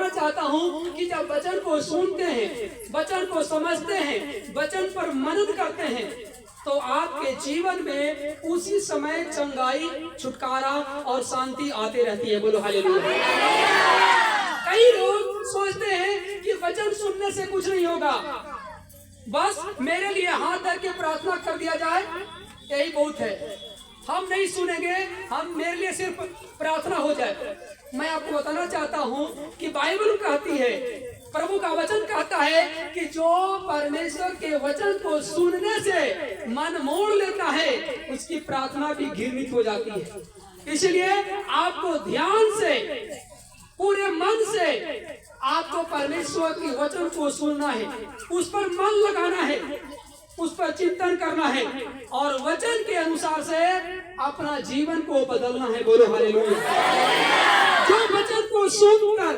बताना चाहता हूँ कि जब वचन को सुनते हैं, वचन को समझते हैं, वचन पर मनन करते हैं, तो आपके जीवन में उसी समय चंगाई, छुटकारा और शांति आते रहती है। बोलो हालेलुया। कई लोग सोचते हैं कि वचन सुनने से कुछ नहीं होगा, बस मेरे लिए हाथ धर के प्रार्थना कर दिया जाए, यही बहुत है। हम नहीं सुनेंगे, हम मेरे लिए सिर्फ प्रार्थना हो जाए। मैं आपको बताना चाहता हूँ कि बाइबल कहती है, प्रभु का वचन कहता है कि जो परमेश्वर के वचन को सुनने से मन मोड़ लेता है, उसकी प्रार्थना भी घृणित हो जाती है। इसलिए आपको ध्यान से, पूरे मन से आपको परमेश्वर के वचन को सुनना है, उस पर मन लगाना है, उस पर चिंतन करना है और वचन के अनुसार से अपना जीवन को बदलना है। बोलो हालेलुया। जो वचन को सुनकर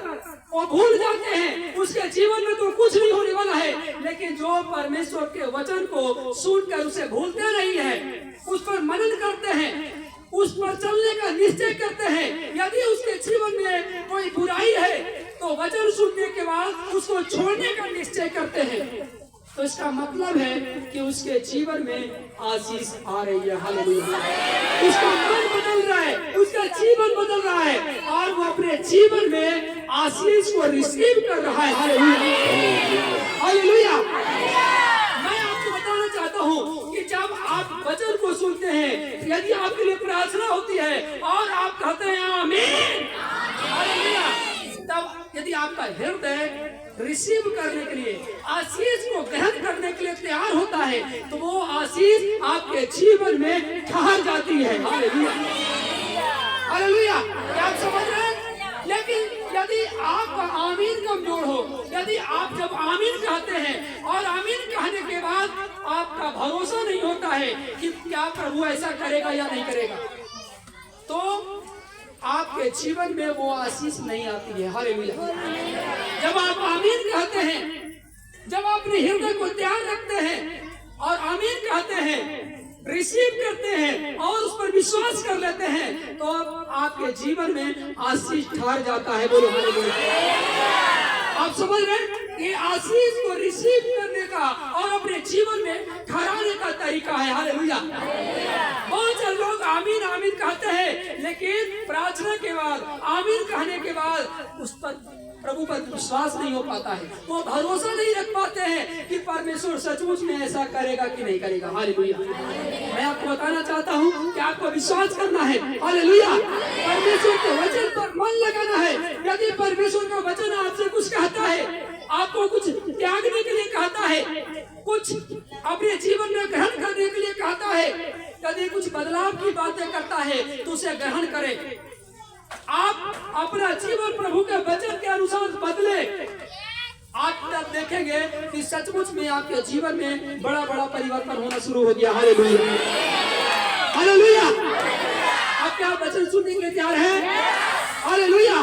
और भूल जाते हैं, उसके जीवन में तो कुछ नहीं होने वाला है। लेकिन जो परमेश्वर के वचन को सुनकर उसे भूलते नहीं है, उस पर मनन करते हैं, उस पर चलने का निश्चय करते हैं, यदि उसके जीवन में कोई बुराई है तो वचन सुनने के बाद उसको छोड़ने का निश्चय करते हैं, तो इसका मतलब है कि उसके जीवन में आशीष आ रही है। हालेलुया। उसका मन बदल रहा है, उसका जीवन बदल रहा है और वो अपने जीवन में आशीष को रिसीव कर रहा है। हालेलुया। हालेलुया। मैं आपको बताना चाहता हूँ कि जब आप वचन को सुनते हैं, यदि आपके लिए प्रार्थना होती है और आप कहते हैं आमीन, हालेलुया, तब यदि आपका हृदय रिसीव करने के लिए, आशीष को ग्रहण करने के लिए तैयार होता है, तो वो आशीष आपके जीवन में ठहर जाती है। हालेलुया। हालेलुया। क्या आप समझ रहे हैं? लेकिन यदि आपका आमीन कमजोर हो, यदि आप जब आमीन कहते हैं और आमीन कहने के बाद आपका भरोसा नहीं होता है कि क्या प्रभु ऐसा करेगा या नहीं करेगा, तो आपके जीवन में वो आशीष नहीं आती है। हालेलुया। जब आप आमीन कहते हैं, जब आप अपने हृदय को तैयार रखते हैं और आमीन कहते हैं, रिसीव करते हैं और उस पर विश्वास कर लेते हैं, तो आपके जीवन में आशीष ठहर जाता है। बोलो हालेलुया। आप समझ रहे हैं? ये आशीष को रिसीव करने का और अपने जीवन में ठहराने का तरीका है। हालेलुया। बहुत से लोग आमीन आमीन कहते हैं, लेकिन प्रार्थना के बाद, आमीन कहने के बाद उस पर, प्रभु पर विश्वास नहीं हो पाता है। वो भरोसा नहीं रख पाते हैं कि परमेश्वर सचमुच में ऐसा करेगा कि नहीं करेगा। हालेलुया। मैं आपको बताना चाहता हूँ कि आपको विश्वास करना है। हालेलुया। परमेश्वर के वचन पर मन लगाना है। यदि परमेश्वर का वचन आपसे कुछ कहता है, आपको कुछ त्यागने के लिए कहता है, कुछ अपने जीवन में ग्रहण करने के लिए कहता है, यदि कुछ बदलाव की बातें करता है, तो उसे ग्रहण करें। आप अपना जीवन प्रभु के वचन के अनुसार बदले, आप तब देखेंगे कि सचमुच में आपके जीवन में बड़ा बड़ा परिवर्तन होना शुरू हो गया। हालेलुया। हालेलुया। आप क्या वचन सुनने के लिए तैयार हैं? हालेलुया।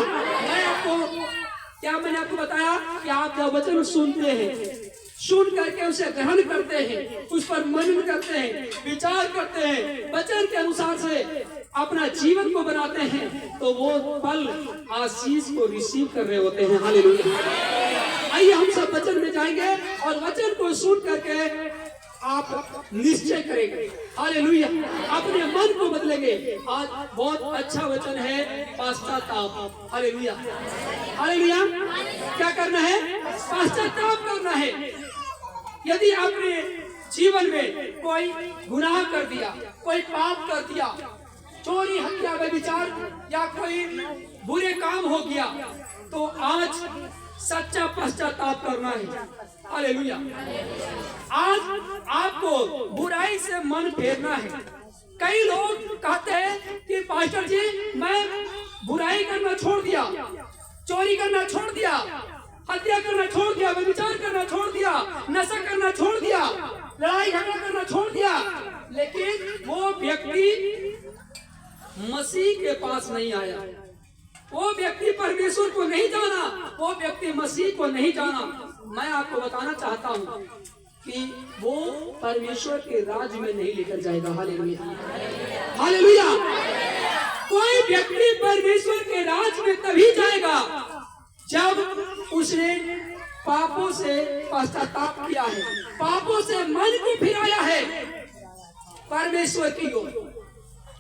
मैंने आपको बताया कि आप जब वचन सुनते हैं, सुन करके उसे ग्रहण करते हैं, उस पर मनन करते हैं, विचार करते हैं, वचन के अनुसार से अपना जीवन को बनाते हैं, तो वो पल आशीष को रिसीव कर रहे होते हैं। हालेलुया। आइए हम सब वचन में जाएंगे और वचन को सुन करके आप निश्चय करेंगे। हालेलुया। अपने मन को बदलेंगे। आज बहुत अच्छा वचन है, पश्चाताप। हालेलुया। हालेलुया। क्या करना है? पश्चाताप करना है। यदि आपने जीवन में कोई गुनाह कर दिया, कोई पाप कर दिया, चोरी, हत्या, व्यभिचार या कोई बुरे काम हो गया, तो आज सच्चा पश्चाताप करना है। हालेलुया। आज आपको बुराई से मन फेरना है। कई लोग कहते हैं कि पास्टर जी, मैं बुराई करना छोड़ दिया, चोरी करना छोड़ दिया, हत्या करना छोड़ दिया, व्यभिचार करना छोड़ दिया, नशा करना छोड़ दिया, लड़ाई झगड़ा करना छोड़ दिया, लेकिन वो व्यक्ति मसीह के पास नहीं आया, वो व्यक्ति परमेश्वर को नहीं जाना, वो व्यक्ति मसीह को नहीं जाना। मैं आपको बताना चाहता हूँ कि वो परमेश्वर के राज्य में नहीं लेकर जाएगा। हालेलुया। हालेलुया। कोई व्यक्ति परमेश्वर के राज्य में तभी जाएगा जब उसने पापों से पश्चाताप किया है, पापों से मन को फिराया है परमेश्वर की ओर,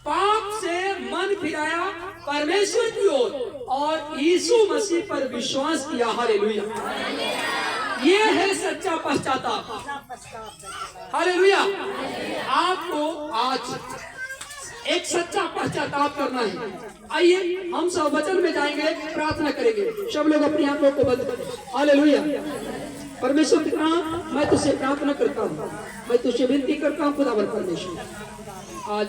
पाप से मन फिराया परमेश्वर की ओर और यीशु मसीह पर विश्वास किया। हालेलुया, ये है सच्चा पश्चाताप। हालेलुया, आपको आज एक सच्चा पश्चाताप करना है। आइए हम सब वचन में जाएंगे, प्रार्थना करेंगे। सब लोग अपनी आंखों को बंद करें। हालेलुया। परमेश्वर पिता, मैं तुझसे प्रार्थना करता हूँ, मैं तुझसे विनती करता हूँ खुदावन परमेश्वर, आज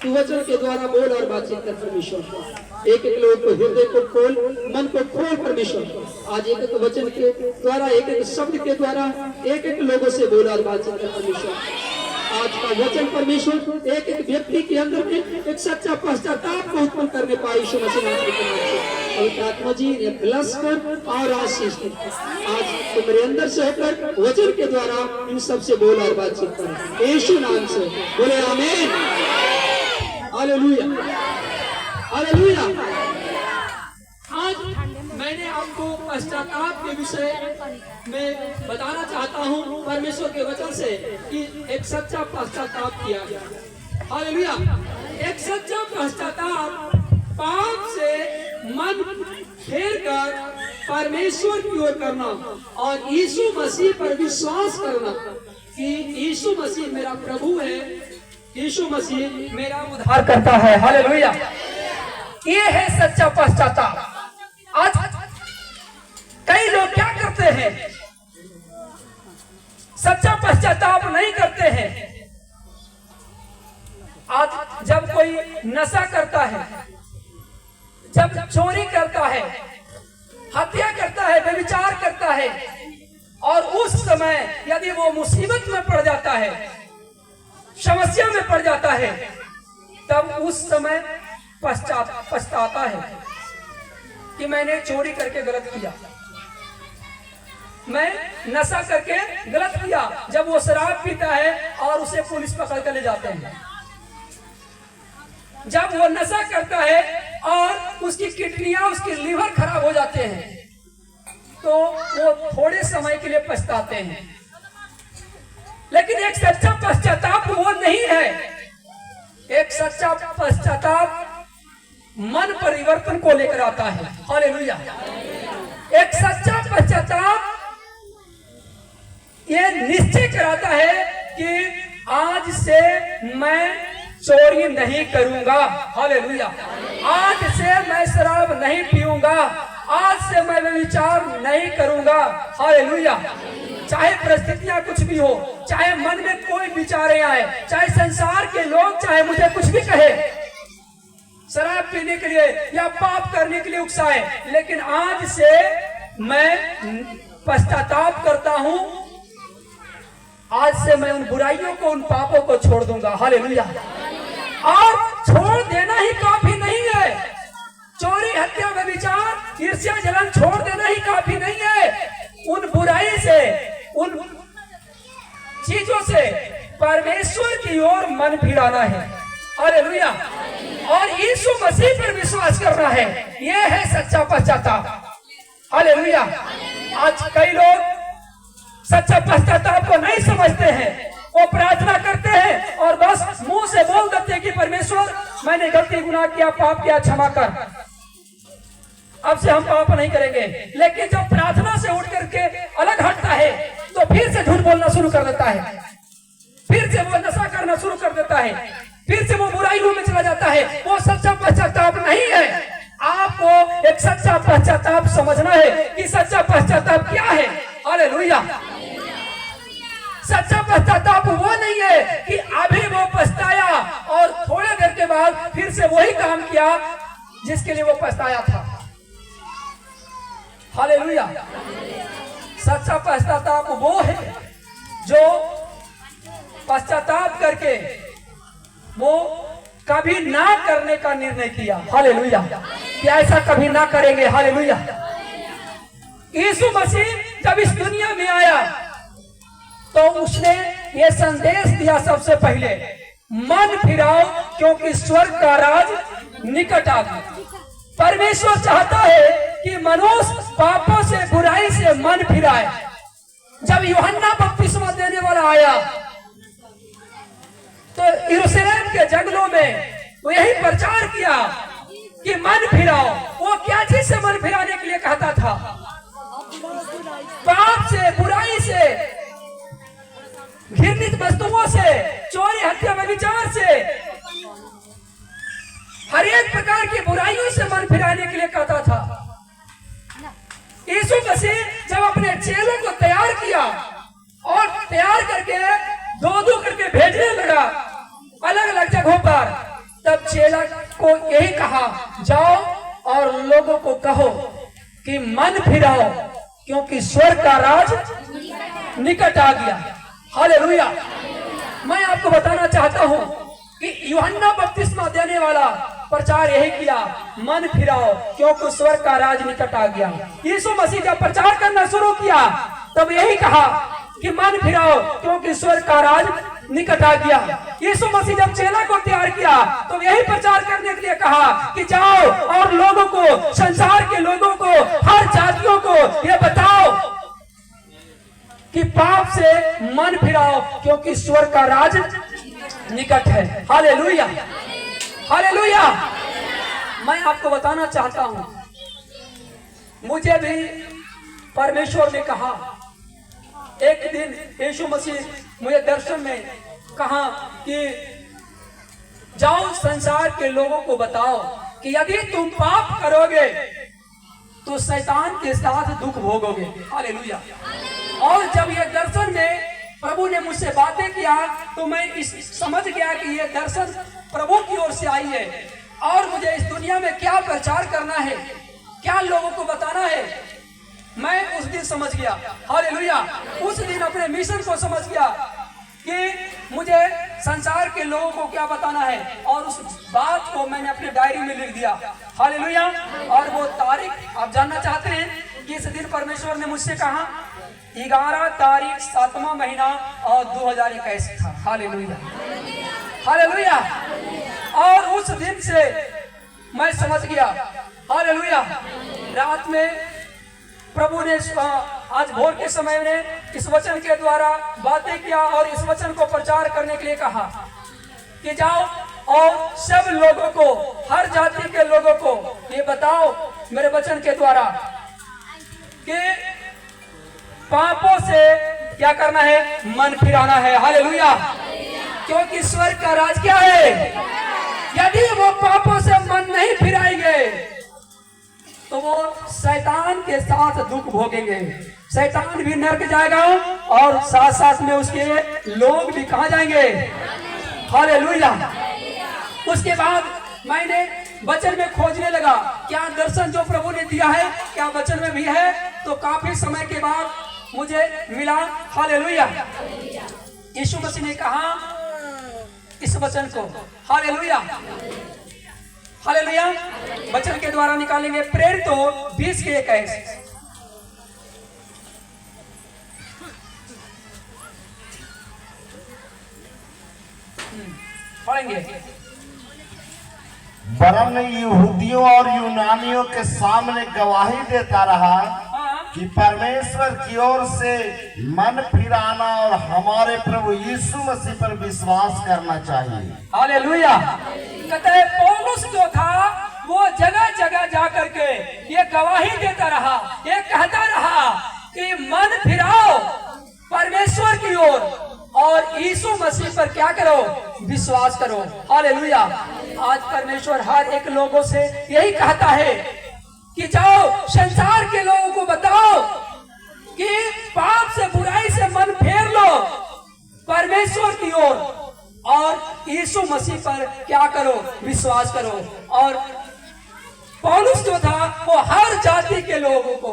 तू वचन के द्वारा बोल और बातचीत कर परमेश्वर। एक एक लोग को हृदय को खोल, मन को खोल परमेश्वर। आज एक एक वचन के द्वारा, एक एक शब्द के द्वारा एक एक लोगों से बोल और बातचीत कर परमेश्वर। आज का वचन परमेश्वर एक एक व्यक्ति के अंदर में एक सच्चा पश्चाताप को उत्पन्न करने पाए। यीशु मसीह नाम के नाम से आत्मा जी ने ब्लेस कर और आशीष दे। आज तो मेरे अंदर से होकर वचन के द्वारा इन सब से बोल और बातचीत कर यीशु नाम से बोले आमीन। Hallelujah, hallelujah. आज मैंने आपको पश्चाताप के विषय में बताना चाहता हूं परमेश्वर के वचन से कि एक सच्चा पश्चाताप किया गया। हालेलुया, एक सच्चा पश्चाताप पाप से मन फेर कर परमेश्वर की ओर करना और यीशु मसीह पर विश्वास करना कि यीशु मसीह मेरा प्रभु है, यीशु मसीह मेरा उद्धार करता है। हालेलुया, ये है सच्चा पश्चाताप। आज कई लोग क्या करते हैं, सच्चा पश्चाताप नहीं करते हैं। आज जब कोई नशा करता है, जब चोरी करता है, हत्या करता है, व्यभिचार करता है और उस समय यदि वो मुसीबत में पड़ जाता है, समस्या में पड़ जाता है, तब उस समय पछताता है कि मैंने चोरी करके गलत किया, मैं नशा करके गलत किया। जब वो शराब पीता है और उसे पुलिस पकड़ कर ले जाते हैं, जब वो नशा करता है और उसकी किडनियां, उसके लीवर खराब हो जाते हैं, तो वो थोड़े समय के लिए पछताते हैं। लेकिन एक सच्चा पश्चाताप वो नहीं है। एक सच्चा पश्चाताप मन परिवर्तन को लेकर आता है। हालेलुया, एक सच्चा पश्चाताप ये निश्चय कराता है कि आज से मैं चोरी नहीं करूंगा। हालेलुया, आज से मैं शराब नहीं पीऊंगा, आज से मैं व्यभिचार नहीं करूंगा। हालेलुया, चाहे परिस्थितियां कुछ भी हो, चाहे मन में कोई विचारें आए, चाहे संसार के लोग चाहे मुझे कुछ भी कहे, शराब पीने के लिए या पाप करने के लिए उकसाए, लेकिन आज से मैं पश्चाताप करता हूं, आज से मैं उन बुराइयों को, उन पापों को छोड़ दूंगा। हालेलुया, और छोड़ देना ही काफी नहीं है। चोरी, हत्या, व्यभिचार, ईर्ष्या, जलन छोड़ देना ही काफी नहीं है। उन बुराई से, उन चीजों से परमेश्वर की ओर मन फिराना है। हालेलुया, और यीशु मसीह पर विश्वास करना है। यह है सच्चा पश्चाताप। हालेलुया, आज कई लोग सच्चा पश्चाताप को नहीं समझते हैं। वो प्रार्थना करते हैं और बस मुंह से बोल देते हैं कि परमेश्वर मैंने गलती, गुनाह किया, पाप किया, क्षमा कर, अब से हम पाप नहीं करेंगे। लेकिन जब प्रार्थना से उठ करके अलग हटता है तो फिर से झूठ बोलना शुरू कर देता है, फिर से वो नशा करना शुरू कर देता है, फिर से वो बुराइयों में चला जाता है। वो सच्चा पश्चाताप नहीं है। आपको एक सच्चा पश्चाताप समझना है कि सच्चा पश्चाताप क्या है। हालेलुया, सच्चा पश्चाताप वो नहीं है कि अभी वो पछताया और थोड़ी देर के बाद फिर से वही काम किया जिसके लिए वो पछताया था। हालेलुया, सच्चा पश्चाताप वो है जो पश्चाताप करके वो कभी ना करने का निर्णय किया। हालेलुया, कि ऐसा कभी ना करेंगे। हालेलुया, यीशु मसीह जब इस दुनिया में आया तो उसने ये संदेश दिया सबसे पहले, मन फिराओ क्योंकि स्वर्ग का राज निकट आ गया। परमेश्वर चाहता है कि मनुष्य पापों से, बुराई से मन फिराए। जब यूहन्ना बपतिस्मा देने वाला आया तो यरूशलेम के जंगलों में वो यही प्रचार किया कि मन फिराओ। वो क्या चीज से मन फिराने के लिए कहता था? पाप से, बुराई से, घृणित वस्तुओं से, चोरी, हत्या, व्यभिचार से, हर एक प्रकार की बुराइयों से मन फिराने के लिए कहता था। यीशु मसीह जब अपने चेलों को तैयार किया और तैयार करके दो दो करके भेजने लगा अलग अलग जगहों पर, तब चेला को यही कहा, जाओ और लोगों को कहो कि मन फिराओ क्योंकि स्वर्ग का राज निकट आ गया। हालेलुया। मैं आपको बताना चाहता हूं कि यूहन्ना बपतिस्मा देने वाला प्रचार यही किया, मन फिराओ क्योंकि स्वर्ग का राज निकट आ गया। यीशु मसीह जब प्रचार करना शुरू किया तब यही कहा कि मन फिराओ क्योंकि स्वर्ग का राज निकट आ गया। यीशु मसीह जब चेला को तैयार किया तो यही प्रचार करने के लिए कहा कि जाओ और लोगों को, संसार के लोगों को, हर जातियों को ये बताओ कि पाप से मन फिराओ क्योंकि स्वर्ग का राज निकट है। Hallelujah, hallelujah. मैं आपको बताना चाहता हूं, मुझे भी परमेश्वर ने कहा, एक दिन यीशु मसीह मुझे दर्शन में कहा कि जाओ संसार के लोगों को बताओ कि यदि तुम पाप करोगे तो शैतान के साथ दुख भोगोगे। हालेलुया। और जब ये दर्शन में प्रभु ने मुझसे बातें किया तो मैं समझ गया कि ये दर्शन प्रभु की ओर से आई है और मुझे इस दुनिया में क्या प्रचार करना है, क्या लोगों को बताना है, मैं उस दिन समझ गया। हालेलुया। उस दिन अपने मिशन को समझ गया कि मुझे संसार के लोगों को क्या बताना है, और उस बात को मैंने अपने डायरी में लिख दिया। हालेलुया। और वो तारीख आप जानना चाहते हैं कि इस दिन परमेश्वर ने मुझसे कहा 11 तारीख 7वां महीना और 2021 था। Hallelujah, hallelujah. और उस दिन से मैं समझ गया। हालेलुया। रात में प्रभु ने आज भोर के समय में इस वचन के द्वारा बातें किया और इस वचन को प्रचार करने के लिए कहा कि जाओ और सब लोगों को, हर जाति के लोगों को ये बताओ मेरे वचन के द्वारा कि पापों से क्या करना है, मन फिराना है। हालेलुया। क्योंकि स्वर्ग का राज क्या है? यदि वो पापों से मन नहीं फिराएंगे तो वो शैतान के साथ दुख भोगेंगे। शैतान भी नरक जाएगा और साथ साथ में उसके लोग भी कहां जाएंगे? हालेलुया। उसके बाद मैंने वचन में खोजने लगा, क्या दर्शन जो प्रभु ने दिया है क्या वचन में भी है? तो काफी समय के बाद मुझे मिला। हालेलुया। यीशु मसीह ने कहा इस वचन को, हालेलुया, हालेलुया, वचन के द्वारा निकालेंगे। प्रेरित हो 20 के 21 पढ़ेंगे। वरन यहूदियों और यूनानियों के सामने गवाही देता रहा कि परमेश्वर की ओर से मन फिराना और हमारे प्रभु यीशु मसीह पर विश्वास करना चाहिए। हालेलुया। कहते हैं पौलुस जो था वो जगह जगह जाकर के ये गवाही देता रहा, ये कहता रहा कि मन फिराओ परमेश्वर की ओर और यीशु मसीह पर क्या करो, विश्वास करो। हालेलुया। आज परमेश्वर हर एक लोगों से यही कहता है कि जाओ संसार के लोगों को बताओ कि पाप से, बुराई से मन फेर लो परमेश्वर की ओर और यीशु मसीह पर क्या करो, विश्वास करो। और पौलुस जो था वो हर जाति के लोगों को,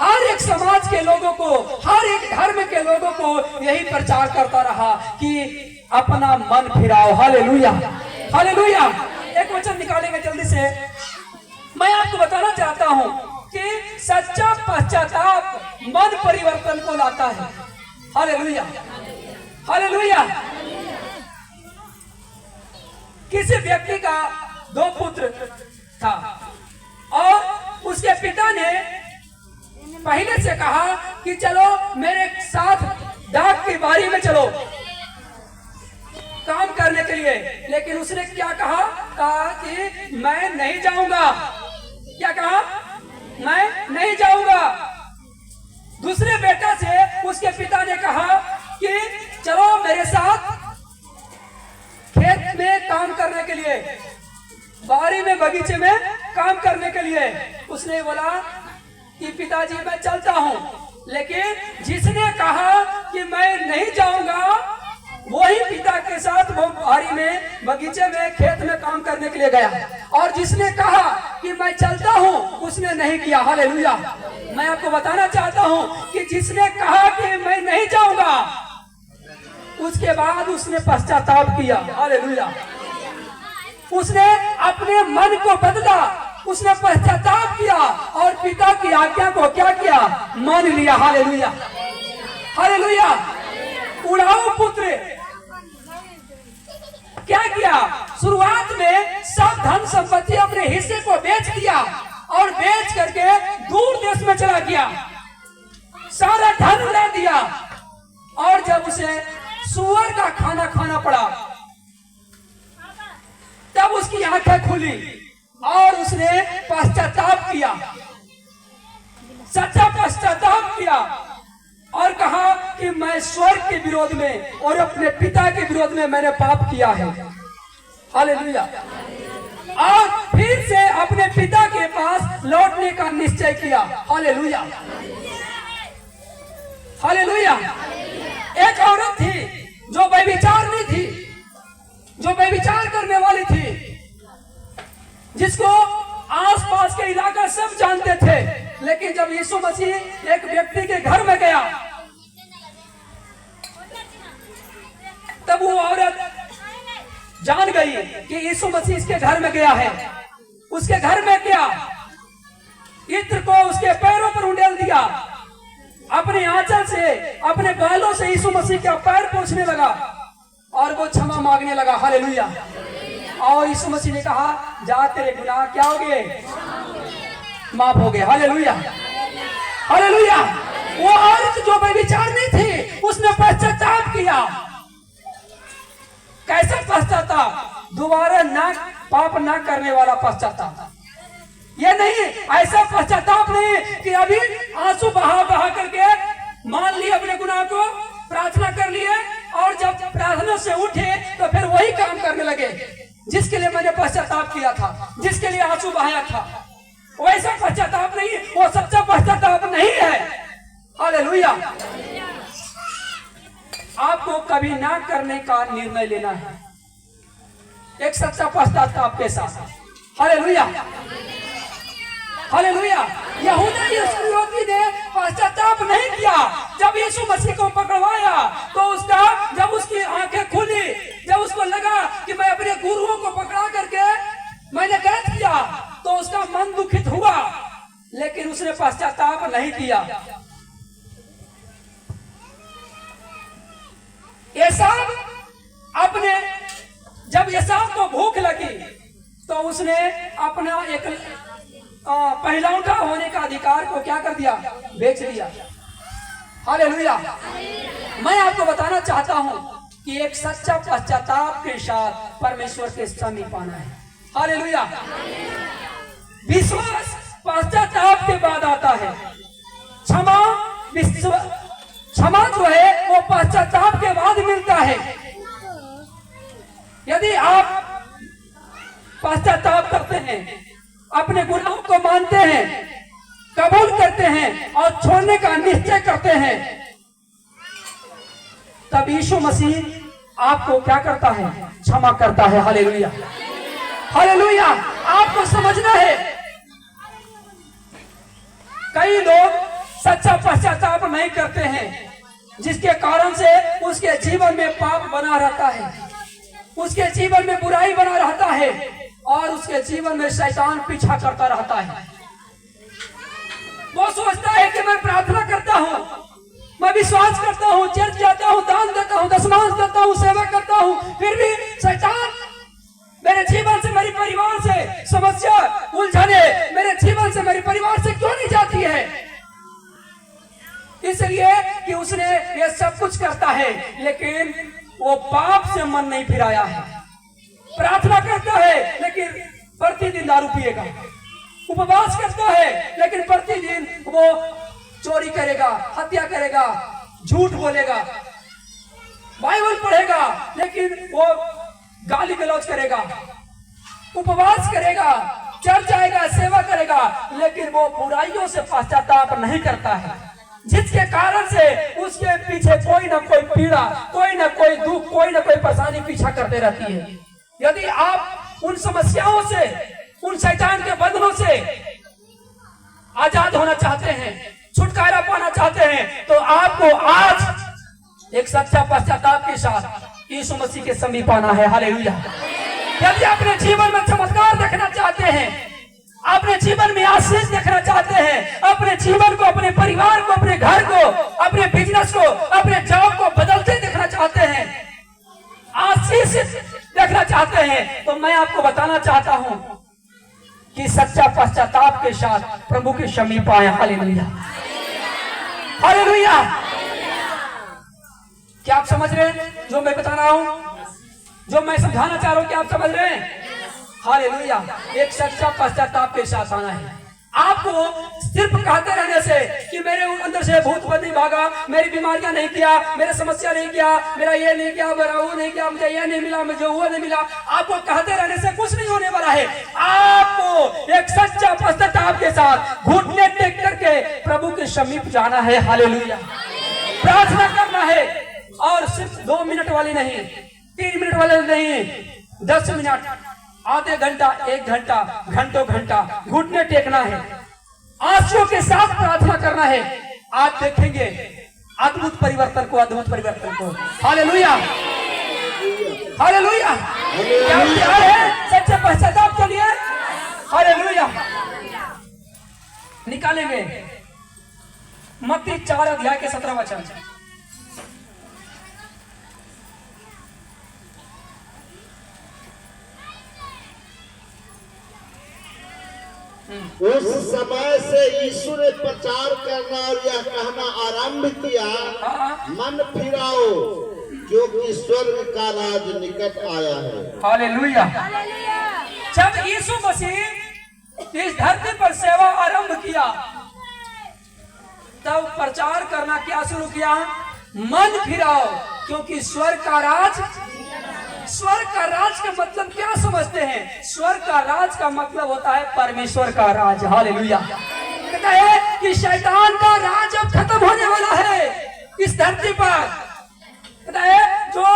हर एक समाज के लोगों को, हर एक धर्म के लोगों को यही प्रचार करता रहा कि अपना मन फिराओ। Hallelujah, hallelujah. एक वचन निकालेंगे जल्दी से। मैं आपको बताना चाहता हूं कि सच्चा पश्चाताप मन परिवर्तन को लाता है। Hallelujah, hallelujah. किसी व्यक्ति का 2 पुत्र था और उसके पिता ने पहले से कहा कि चलो मेरे साथ डाक की बारी में चलो काम करने के लिए, लेकिन उसने क्या कहा कि मैं नहीं जाऊंगा। क्या कहा? मैं नहीं जाऊंगा। दूसरे बेटा से उसके पिता ने कहा कि चलो मेरे साथ खेत में काम करने के लिए, बारी में, बगीचे में काम करने के लिए। उसने बोला कि पिताजी मैं चलता हूं, लेकिन जिसने कहा कि मैं नहीं जाऊंगा वही पिता के साथ वो बारी में, बगीचे में, खेत में काम करने के लिए गया, और जिसने कहा कि मैं चलता हूं उसने नहीं किया। हालेलुया। मैं आपको बताना चाहता हूं कि जिसने कहा कि मैं नहीं जाऊंगा उसके बाद उसने पश्चाताप किया। हालेलुया। उसने अपने मन को बदला, उसने पश्चाताप किया और पिता की आज्ञा को क्या किया? मान लिया। हालेलुया। हालेलुया। उड़ाऊ पुत्र क्या किया? शुरुआत में सब धन संपत्ति अपने हिस्से को बेच दिया और बेच करके दूर देश में चला गया, सारा धन उड़ा दिया। और जब उसे सुअर का खाना खाना पड़ा तब उसकी आंखें खुली और उसने पश्चाताप किया, सच्चा पश्चाताप किया और कहा कि मैं स्वर्ग के विरोध में और अपने पिता के विरोध में मैंने पाप किया है। हालेलुया। और फिर से अपने पिता के पास लौटने का निश्चय किया। हालेलुया। हालेलुया। एक औरत थी जो व्यभिचारिणी थी, जो व्यभिचार करने वाली थी, जिसको आसपास के इलाका सब जानते थे, लेकिन जब यीशु मसीह एक व्यक्ति के घर में गया तब वो औरत जान गई कि यीशु मसीह इसके घर में गया है। उसके घर में क्या? इत्र को उसके पैरों पर उंडेल दिया, अपने आंचल से, अपने बालों से यीशु मसीह का पैर पोंछने लगा और वो क्षमा मांगने लगा। हालेलुया। और यीशु मसीह ने कहा जा तेरे गुनाह क्या हो गए? माफ हो गए। हालेलुया। हालेलुया। वो औरत जो व्यभिचारिणी थी उसने पश्चाताप किया। कैसा पश्चाताप? दोबारा ना पाप ना करने वाला पश्चाताप। ये नहीं, ऐसा पश्चाताप नहीं कि अभी आंसू बहा बहा करके मान लिए अपने गुनाह को, प्रार्थना कर लिए और जब प्रार्थना से उठे तो फिर वही काम करने लगे जिसके लिए मैंने पश्चाताप किया था, जिसके लिए आंसू बहाया था। वैसा पश्चाताप नहीं, वो सच्चा पश्चाताप नहीं है। हालेलुया। आपको कभी ना करने का निर्णय लेना है, एक सच्चा पश्चाताप के साथ। हालेलुया। हालेलुया। यहूदा इस्करियोती ने पश्चाताप नहीं किया। जब यीशु मसीह को पकड़वाया तो उसका, जब उसकी आंखें खुली, जब उसको लगा कि मैं अपने गुरुओं को पकड़ा करके मैंने गलत किया, तो उसका मन दुखित हुआ, लेकिन उसने पश्चाताप नहीं किया। एसाव अपने, जब एसाव को भूख लगी तो उसने अपना एक पहलौठा होने का अधिकार को क्या कर दिया? बेच दिया। हालेलुया। मैं आपको बताना चाहता हूं कि एक सच्चा पश्चाताप के साथ परमेश्वर के समीप आना है। हालेलुया। विश्वास पश्चाताप के बाद आता है। क्षमा जो है वो पश्चाताप के बाद मिलता है। यदि आप पश्चाताप करते हैं, अपने गुनाहों को मानते हैं, कबूल करते हैं और छोड़ने का निश्चय करते हैं, तब यीशु मसीह आपको क्या करता है? क्षमा करता है। हालेलुया। हालेलुया। आपको समझना है, कई लोग सच्चा पश्चाताप नहीं करते हैं, जिसके कारण से उसके जीवन में पाप बना रहता है, उसके जीवन में बुराई बना रहता है और उसके जीवन में शैतान पीछा करता रहता है। वो सोचता है कि मैं प्रार्थना करता हूँ, मैं विश्वास करता हूँ, चर्च जाता हूँ, दान देता हूँ, दशमांश देता हूँ, सेवा करता हूँ, फिर भी शैतान मेरे जीवन से, मेरे परिवार से समस्या उलझने मेरे जीवन से, मेरे परिवार से क्यों नहीं जाती है? इसलिए कि उसने ये सब कुछ करता है, लेकिन वो पाप से मन नहीं फिराया है। प्रार्थना करता है, लेकिन प्रतिदिन दारू पिएगा। उपवास करता है, लेकिन प्रतिदिन वो चोरी करेगा, हत्या करेगा, झूठ बोलेगा। बाइबल पढ़ेगा, लेकिन वो गाली गलौज करेगा। उपवास करेगा, चर्च जाएगा, सेवा करेगा, लेकिन वो बुराइयों से पश्चाताप नहीं करता है, जिसके कारण से उसके पीछे कोई ना कोई पीड़ा, कोई ना कोई दुख, कोई ना कोई परेशानी पीछा करते रहती है। यदि आप उन समस्याओं से, उन शैतान के बंधनों से आजाद होना चाहते हैं, छुटकारा पाना चाहते हैं, तो आपको आज एक सच्चा पश्चाताप के साथ यीशु मसीह के समीप आना है। हालेलुया। यदि अपने जीवन में चमत्कार देखना चाहते हैं, अपने जीवन में आशीष देखना चाहते हैं, अपने जीवन को, अपने परिवार को, अपने घर को, अपने बिजनेस को, अपने जॉब को बदलते देखना चाहते हैं, आशीष देखना चाहते हैं, तो मैं आपको बताना चाहता हूं कि सच्चा पश्चाताप के साथ प्रभु के समीप आए। Hallelujah, hallelujah. क्या आप समझ रहे हैं जो मैं बता रहा हूं, जो मैं समझाना चाह रहा हूं? क्या आप समझ रहे हैं? हालेलुया। एक सच्चा पश्चाताप के साथ आना है। आपको सिर्फ कहते रहने से कि मेरे अंदर से भूत नहीं भागा, मेरी बीमारियां नहीं किया, मेरे समस्या नहीं किया, मेरा ये नहीं किया, मेरा वो नहीं किया, मुझे ये नहीं मिला, मुझे वो नहीं मिला, आपको कहते रहने से कुछ नहीं होने वाला है। आपको एक सच्चा पश्चाताप के साथ घुटने टेक करके प्रभु के समीप जाना है। हालेलुया। प्रार्थना करना है, और सिर्फ 2 मिनट वाली नहीं, 3 मिनट वाले नहीं, 10 मिनट, आधे घंटा, 1 घंटा, घंटों घंटा घुटने टेकना है, आंसुओं के साथ प्रार्थना करना है। आप देखेंगे अद्भुत परिवर्तन को, अद्भुत परिवर्तन को। Hallelujah, hallelujah. क्या तैयार है सच्चे पश्चाताप के लिए? हालेलुया। निकालेंगे मत्ती 4 अध्याय के 17 वचन। उस समय से यीशु ने प्रचार करना और यह कहना आरंभ किया, मन फिराओ क्योंकि स्वर्ग का राज निकट आया है। हालेलुया। जब यीशु मसीह इस धरती पर सेवा आरंभ किया, तब प्रचार करना क्या शुरू किया? मन फिराओ क्योंकि स्वर्ग का राज। स्वर्ग का राज का मतलब क्या समझते हैं? स्वर्ग का राज का मतलब होता है परमेश्वर का राज। हालेलुया। कहता है कि शैतान का राज अब खत्म होने वाला है इस धरती पर। कहता है जो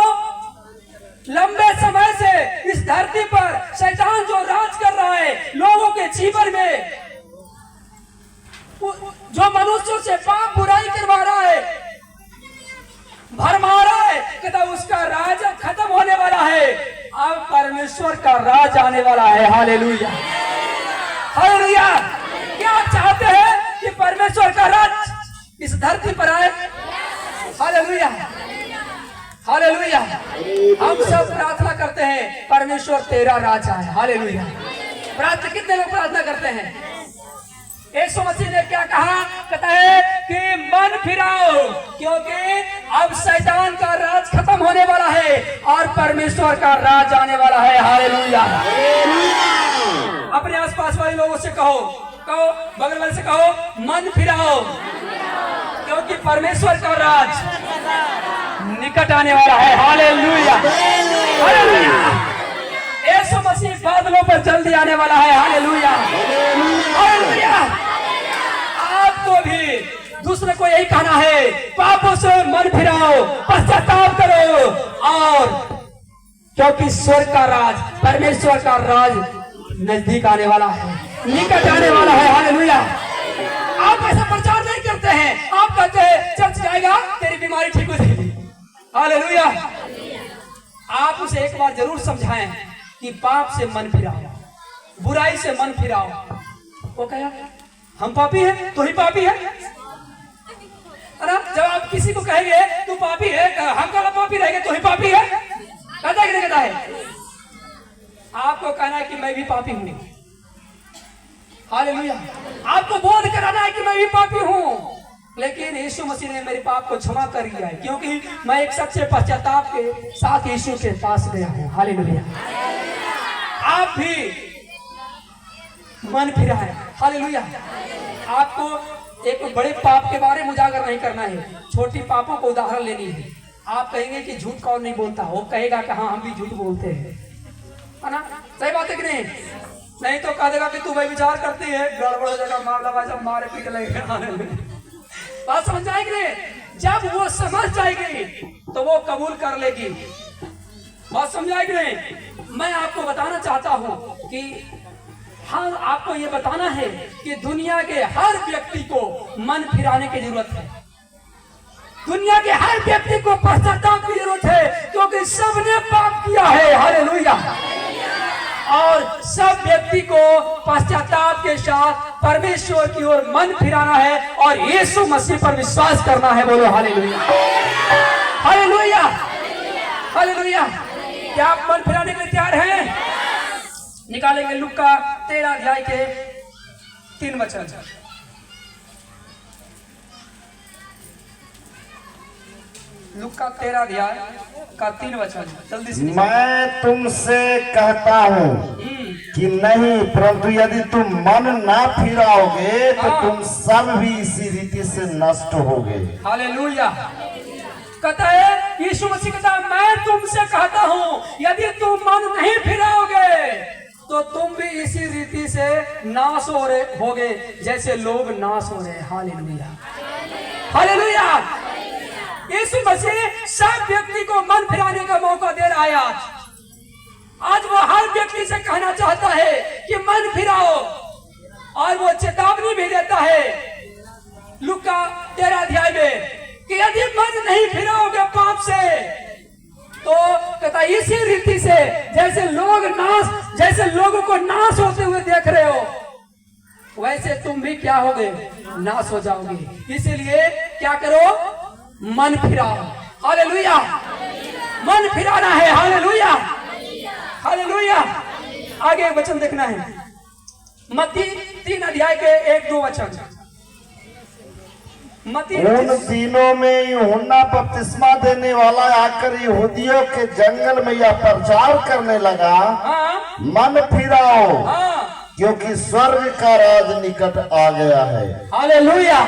लंबे समय से इस धरती पर शैतान जो राज कर रहा है लोगों के जीवन में, जो मनुष्यों से पाप बुराई करवा रहा है, भरमा रहा है, कहता उसका राज खत्म होने वाला है। अब परमेश्वर का राज आने वाला है। Hallelujah, hallelujah. क्या आप चाहते हैं कि परमेश्वर का राज इस धरती पर आए? Hallelujah, hallelujah. हम सब प्रार्थना करते हैं परमेश्वर तेरा राज आए। हालेलुया। प्रार्थना कितने लोग प्रार्थना करते हैं? यीशु मसीह ने क्या कहा? कहता है कि मन फिराओ क्योंकि अब शैतान का राज खत्म होने वाला है और परमेश्वर का राज आने वाला है। हालेलुया। अपने आसपास वाले लोगों से कहो, कहो, बगल वाले से कहो, मन फिराओ क्योंकि परमेश्वर का राज निकट आने वाला है। Hallelujah, hallelujah. यीशु मसीह बादलों पर जल्दी आने वाला है। Hallelujah, hallelujah. आपको भी दूसरे को यही कहना है, पापों से मन फिराओ, पश्चाताप करो, और क्योंकि स्वर्ग का राज, परमेश्वर का राज नजदीक आने वाला है, निकट आने वाला है। हालेलुया। आप ऐसा प्रचार नहीं करते हैं, आप कहते हैं चर्च जाएगा तेरी बीमारी ठीक हो जाएगी। हालेलुया। आप उसे एक बार जरूर समझाएं कि पाप से मन फिराओ, बुराई से मन फिराओ। वो कहा हम पापी हैं, तो ही पापी है। अरे जब आप किसी को कहेंगे तू पापी है, हम कल पापी रहेंगे, तो ही पापी है। कहता है कि नहीं कहता है? आपको कहना है कि मैं भी पापी हूं। हालेलुया। आपको बोध कराना है कि मैं भी पापी हूं, लेकिन यीशु मसीह ने मेरे पाप को क्षमा कर दिया है, क्योंकि मैं एक सच्चे पश्चाताप के साथ यीशु के पास गया हूं। हालेलुया। आप भी मन फिरा है। हालेलुया। आपको एक बड़े पाप के बारे में उजागर नहीं करना है, छोटी पापों को उदाहरण लेनी है। आप कहेंगे कि झूठ कौन नहीं बोलता, वो कहेगा कि हाँ हम भी झूठ बोलते हैं, है ना? सही बात है कि नहीं? नहीं तो कह देगा कि तू भाई विचार करती है, गड़बड़ हो जाएगा, मामला भाई मारे पीट लगेगा। बात समझ जाएगी नहीं? जब वो समझ जाएगी तो वो कबूल कर लेगी। बात समझाएगी नहीं? मैं आपको बताना चाहता हूं कि हाँ, आपको ये बताना है कि दुनिया के हर व्यक्ति को मन फिराने की जरूरत है। दुनिया के हर व्यक्ति को पश्चाताप की जरूरत है, क्योंकि सबने पाप किया है। हालेलुया। और सब व्यक्ति को पश्चाताप के साथ परमेश्वर की ओर मन फिराना है और यीशु मसीह पर विश्वास करना है। बोलो हालेलुया। हालेलुया। हालेलुया। क्या आप मन फिराने के लिए तैयार हैं? निकालेंगे लूका 13 अध्याय के 3 वचन। लूका 13 अध्याय का 3 वचन जल्दी से। मैं तुमसे कहता हूँ कि नहीं, परंतु यदि तुम मन ना फिराओगे तो तुम सब भी इसी रीति से नष्ट होगे। हालेलुया। कहता है यीशु मसीह कहता है, मैं तुमसे कहता हूँ यदि तुम मन नहीं फिराओगे तो तुम भी इसी रीति से नाश होगे जैसे लोग नाश हो रहे। हालेलुया। हालेलुया। यीशु मसीह सब व्यक्ति को मन फिराने का मौका दे रहा है। आज वो हर व्यक्ति से कहना चाहता है कि मन फिराओ, और वो चेतावनी भी देता है लूका 13 अध्याय में कि यदि मन नहीं फिराओगे पाप से तो कहता इसी रीति से जैसे लोगों को नाश होते हुए देख रहे हो वैसे तुम भी क्या होगे, नाश हो जाओगे। इसीलिए क्या करो, मन फिराओ। हालेलुया। मन फिराना है। हालेलुया। हालेलुया। आगे वचन देखना है, मत्ती 3 अध्याय के 1-2 वचन। उन दिनों में यूहन्ना बपतिस्मा देने वाला आकर यहूदियों के जंगल में यह प्रचार करने लगा, मन फिराओ, क्योंकि स्वर्ग का राज निकट आ गया है। हालेलुया।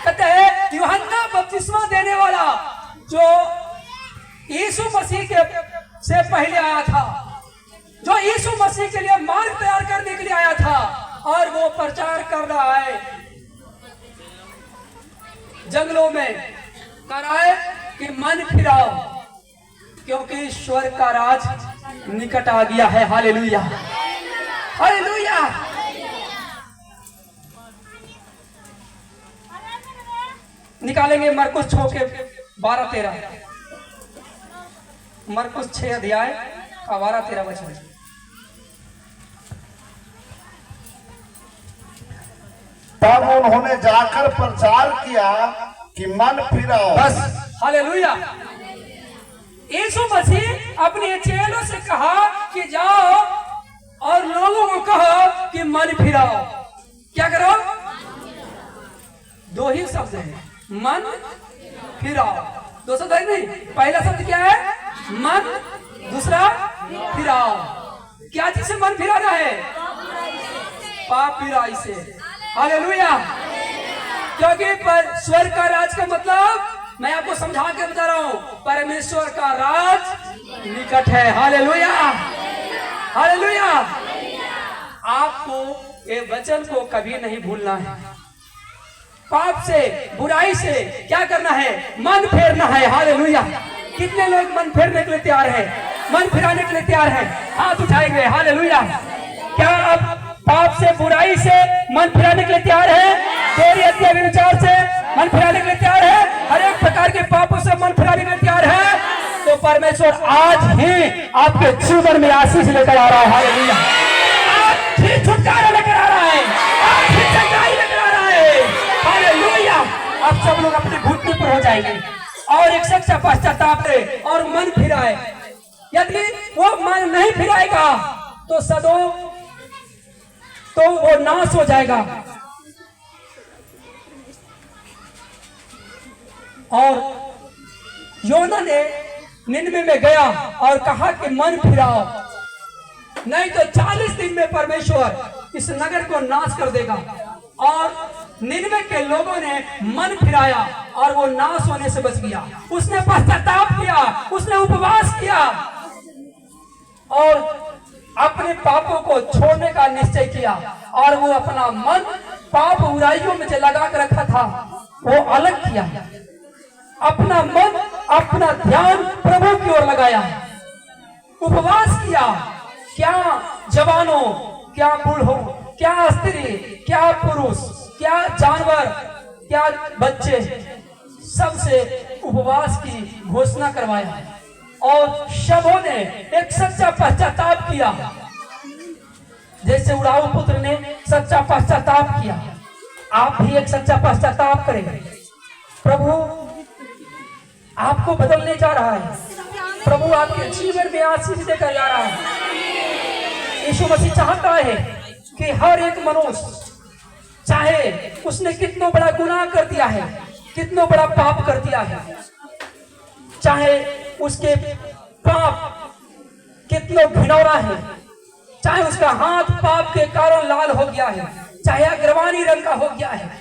कहते हैं यूहन्ना बपतिस्मा देने वाला जो यीशु मसीह के से पहले आया था, जो यीशु मसीह के लिए मार्ग तैयार करने के लिए आया था, और वो प्रचार कर रहा है जंगलों में, कर रहा है कि मन फिराओ क्योंकि स्वर्ग का राज निकट आ गया है। हालेलुया। हालेलुया। निकालेंगे मरकुस 6 के 12-13। मरकुस 6 अध्याय का 12-13 वचन। तब उन्होंने जाकर प्रचार किया कि मन फिराओ। बस। हालेलुया। यीशु मसीह अपने चेलों से कहा कि जाओ और लोगों को कहो कि मन फिराओ। क्या करो? 2 ही शब्द है, मन फिराओ। 2 शब्द है नहीं। पहला शब्द क्या है? मन। दूसरा फिराओ। क्या चीज से मन फिराना है? पाप फिराई से। हालेलुया। क्योंकि स्वर्ग का राज का मतलब मैं आपको समझा के बता रहा हूं, परमेश्वर का राज निकट है। हालेलुया। हालेलुया। आपको ये वचन को कभी नहीं भूलना है। पाप से, बुराई से क्या करना है? मन फेरना है। हालेलुया। कितने लोग मन फेरने के लिए तैयार हैं? मन फिराने के लिए तैयार हैं? हाथ उठाएंगे। हालेलुया। क्या आप पाप से, बुराई से मन फिराने के लिए तैयार है? चोरी, हत्या, व्यभिचार से मन फिराने के लिए तैयार है? हर एक प्रकार के पापों से मन फिराने के लिए तैयार है? तो परमेश्वर आज ही आपके जीवन में आशीष लेकर आ रहा है। हालेलुया। आज ही छुटकारा लेकर आ रहा है, आज ही चंगाई लेकर आ रहा है। हालेलुया। आप सब लोग अपने घुटने पर हो जाएंगे और एक सच्चा पश्चाताप है और मन फिराए। यदि वो मन नहीं फिराएगा तो सदोम तो वो नाश हो जाएगा। और योना ने निनवे में गया और कहा कि मन फिराओ, नहीं तो 40 दिन में परमेश्वर इस नगर को नाश कर देगा। और निनवे के लोगों ने मन फिराया और वो नाश होने से बच गया। उसने पश्चाताप किया, उसने उपवास किया और अपने पापों को छोड़ने का निश्चय किया। और वो अपना मन पाप बुराइयों में जो लगा कर रखा था वो अलग किया, अपना मन अपना ध्यान प्रभु की ओर लगाया, उपवास किया। क्या जवानों, क्या बूढ़ों, क्या स्त्री, क्या पुरुष, क्या जानवर, क्या बच्चे, सबसे उपवास की घोषणा करवाया और सबों ने एक सच्चा पश्चाताप किया। जैसे उड़ाऊ पुत्र ने सच्चा पश्चाताप किया, आप भी एक सच्चा पश्चाताप करें। प्रभु आपको बदलने जा रहा है, प्रभु आपके जीवन में आशीष देकर जा रहा है। यीशु मसीह चाहता है कि हर एक मनुष्य, चाहे उसने कितना बड़ा गुनाह कर दिया है, कितना बड़ा पाप कर दिया है, चाहे उसके पाप कितना घिनौना है, चाहे उसका हाथ पाप के कारण लाल हो गया है, चाहे अग्रवानी रंग का हो गया है,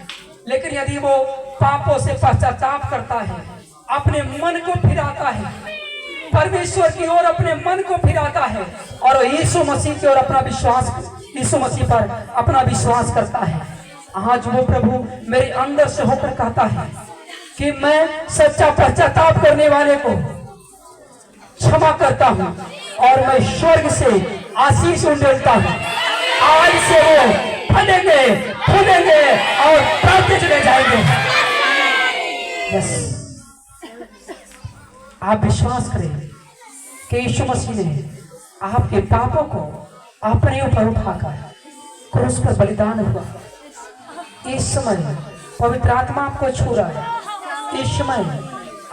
लेकिन यदि वो पापों से पश्चाताप करता है, अपने मन को फिराता है परमेश्वर की ओर, अपने मन को फिराता है और यीशु मसीह की ओर अपना विश्वास, यीशु मसीह पर अपना विश्वास करता है, आज वो प्रभु मेरे अंदर से होकर कहता है कि मैं सच्चा पश्चाताप करने वाले को क्षमा करता हूं और मैं स्वर्ग से आशीष उंडेलता हूं। आज से वो फलेंगे, फूलेंगे और प्राप्त चले जाएंगे। बस आप विश्वास करें कि यीशु मसीह ने आपके पापों को अपने ऊपर उठाकर क्रूस पर बलिदान हुआ। इस समय पवित्र आत्मा आपको छू रहा है। इस समय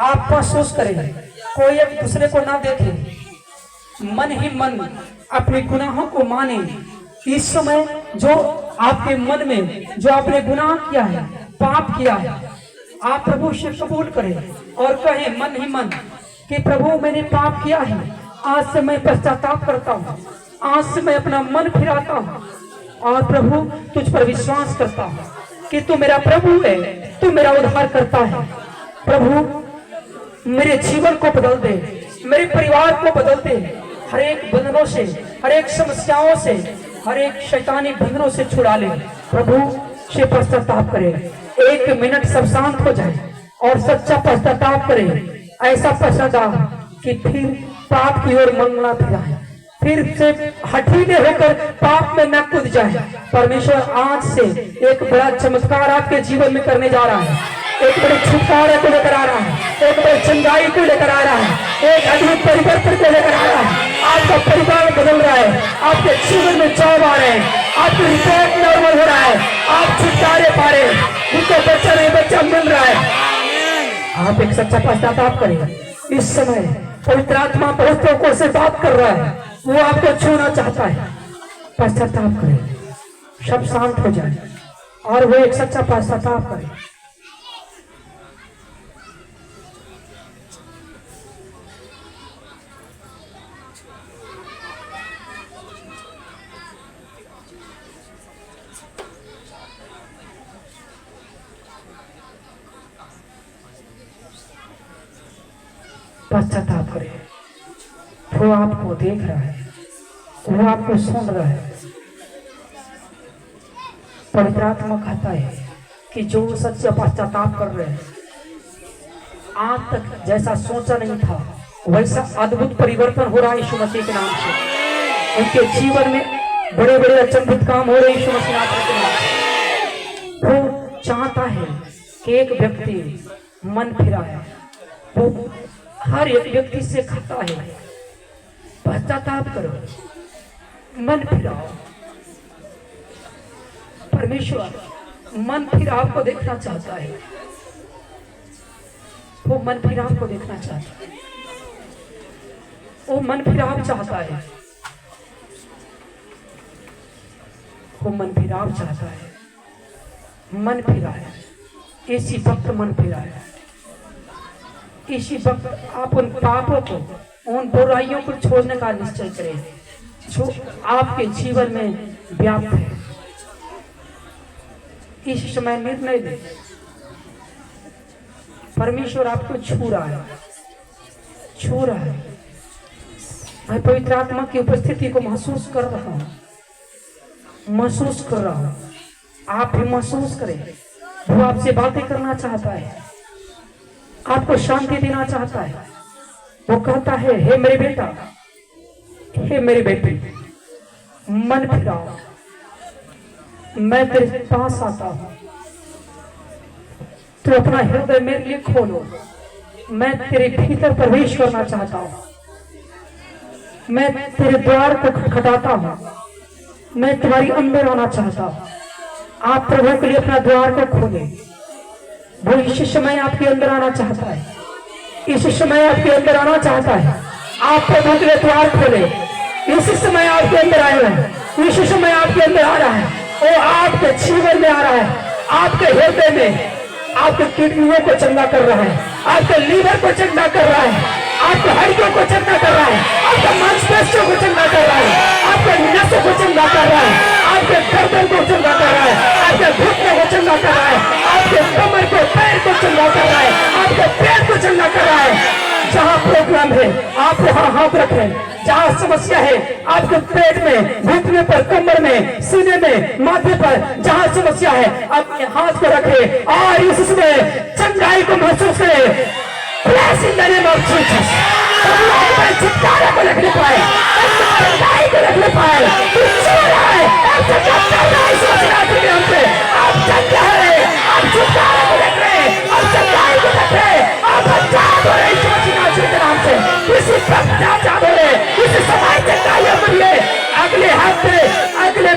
आप महसूस करें, कोई एक दूसरे को ना देखे, मन ही मन अपने गुनाहों को माने। इस समय जो आपके मन में जो आपने गुनाह किया है, पाप किया है, आप प्रभु से कबूल करें और कहें मन ही मन कि प्रभु मैंने पाप किया है, आज से मैं पश्चाताप करता हूँ, आज से मैं अपना मन फिराता हूँ और प्रभु तुझ पर विश्वास करता हूँ कि तू मेरा प्रभु है, तू मेरा उद्धार करता है। प्रभु मेरे जीवन को बदल दे, मेरे परिवार को बदल दे, हर एक बंधनों से, हर एक समस्याओं से, हर एक शैतानी बंधनों से छुड़ा ले। प्रभु से पश्चाताप करे, 1 मिनट सब शांत हो जाए और सच्चा पश्चाताप करे। ऐसा पश्चाताप कि फिर पाप की ओर मन न फिराए, फिर से हठीले होकर पाप में न कूद जाए। परमेश्वर आज से एक बड़ा चमत्कार आपके जीवन में करने जा रहा है, एक बड़े छुटकारे को लेकर आ रहा है, एक बड़ी चंगाई को लेकर आ रहा है, एक अद्भुत परिवर्तन को लेकर आ रहा है। आपका परिवार बदल रहा है, आपके जीवन में चौब आ रहे हैं, आपकी रिपोर्ट नॉर्मल हो रहा है, आप छुटकारे पा रहे हैं, उनको बच्चा नहीं बच्चा मिल रहा है। आप एक सच्चा पश्चाताप करें। इस समय पवित्र आत्मा बहुत लोगों से बात कर रहा है, वो आपको छूना चाहता है। पश्चाताप करें, सब शांत हो जाए और वो एक सच्चा पश्चाताप करें। पश्चाताप करें। वो आपको देख रहा है, वो आपको सुन रहा है। पवित्र आत्मा कहता है कि जो सच्चा पश्चाताप कर रहे हैं, आज तक जैसा सोचा नहीं था वैसा अद्भुत परिवर्तन हो रहा है यीशु मसीह के नाम से। उनके जीवन में बड़े बड़े अचंभित काम हो रहे हैं यीशु मसीह के नाम से। वो चाहता है कि एक व्यक्ति मन फिरा है, वो हर एक व्यक्ति से कहता है पश्चाताप करो, मन फिराओ। परमेश्वर मन फिराव को देखना चाहता है, वो मन फिराव को देखना चाहता है। वो मन फिराव चाहता है, वो मन फिराव चाहता है। मन फिरा है, इसी वक्त मन फिरा है। इसी वक्त आप उन पापों को, उन बुराइयों को छोड़ने का निश्चय करें जो आपके जीवन में व्याप्त है। इस समय निर्णय लें। परमेश्वर आपको छू रहा है, छू रहा है। मैं पवित्र आत्मा की उपस्थिति को महसूस कर रहा हूं, महसूस कर रहा हूं। आप भी महसूस करें। वो आपसे बातें करना चाहता है, आपको शांति देना चाहता है। वो कहता है, हे मेरे बेटा, हे मेरी बेटी, मन फिराओ, मैं तेरे पास आता हूं। तू अपना हृदय मेरे लिए खोलो। मैं तेरे भीतर प्रवेश करना चाहता हूं। मैं तेरे द्वार को खटखटाता हूं। मैं तुम्हारी अंदर आना चाहता हूं। आप प्रभु के लिए अपना द्वार को खोले। वो इस समय आपके अंदर आना चाहता है, इस समय आपके अंदर आना चाहता है। आप प्रभु के लिए द्वार खोले। इस समय आपके अंदर आए हैं, इस समय आपके अंदर आ रहा है। वो आपके जीवन में आ रहा है, आपके हृदय में आपके किडनियों को चंगा कर रहा है, आपके लीवर को चंगा कर रहा है, आपके हड्डियों को चंगा कर रहा है, आपके मांसपेशियों को चंगा कर रहा है, आपके नसों को चंगा कर रहा है, आपके गर्दन को चंगा कर रहा है, आपके घुटने को चंगा कर रहा है, आपके कमर को, पैर को चंगा कर रहा है, आपके पेट को चंगा कर रहा है। जहाँ प्रोग्राम है आप वहाँ हाथ रखें। जहाँ समस्या है आपके पेट में, घुटने पर, कमर में, सीने में, माथे पर, जहाँ समस्या है अपने हाथ को रखें और इसमें चंगाई को महसूस करें। Bless in the name of Jesus. छुटकारे को लिखने पाए, चंगाई को लिखने पाए। आप चंगा है, आप छुटकारे को लिख रहे, आप चंगाई को लिख रहे, आप आजाद हो रहे के नाम से। इसी वक्त आजाद हो रहे, इसी समय चंगाई हो रही है। अगले हफ्ते, अगले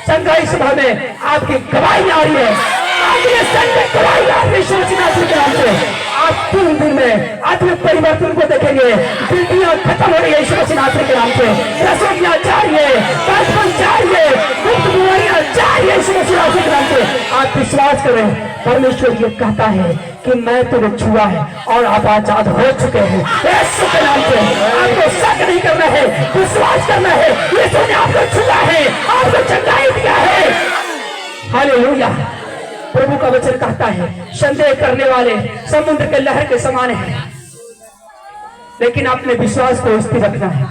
चंगाई सभा में आपकी गवाही आ रही है। अगले संडे गवाही आ रही है के नाम से। आप 3 दिन में आत्मिक परिवर्तन को देखेंगे। बीमारियां खत्म हो रही है यीशु मसीह के नाम से। रसोइयां जा रही है, बचपन जा रही है, गुप्त बीमारियां जा रही है यीशु मसीह के नाम से। आप विश्वास करें, परमेश्वर ये कहता है कि मैं तुम्हें छुआ है और आप आजाद हो चुके हैं यीशु के नाम से। आपको शक नहीं करना है, विश्वास करना है। यीशु ने आपको छुआ है, आपको चंगाई दिया है। हालेलुया। प्रभु का वचन कहता है, संदेह करने वाले समुद्र के लहर के समान है, लेकिन अपने विश्वास को स्थिर रखना है।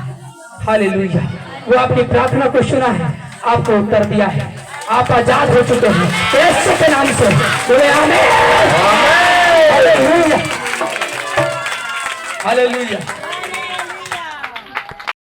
हालेलुया। वो आपकी प्रार्थना को सुना है, आपको उत्तर दिया है, आप आजाद हो चुके हैं यीशु के नाम से। बोले आमीन। Hallelujah, hallelujah.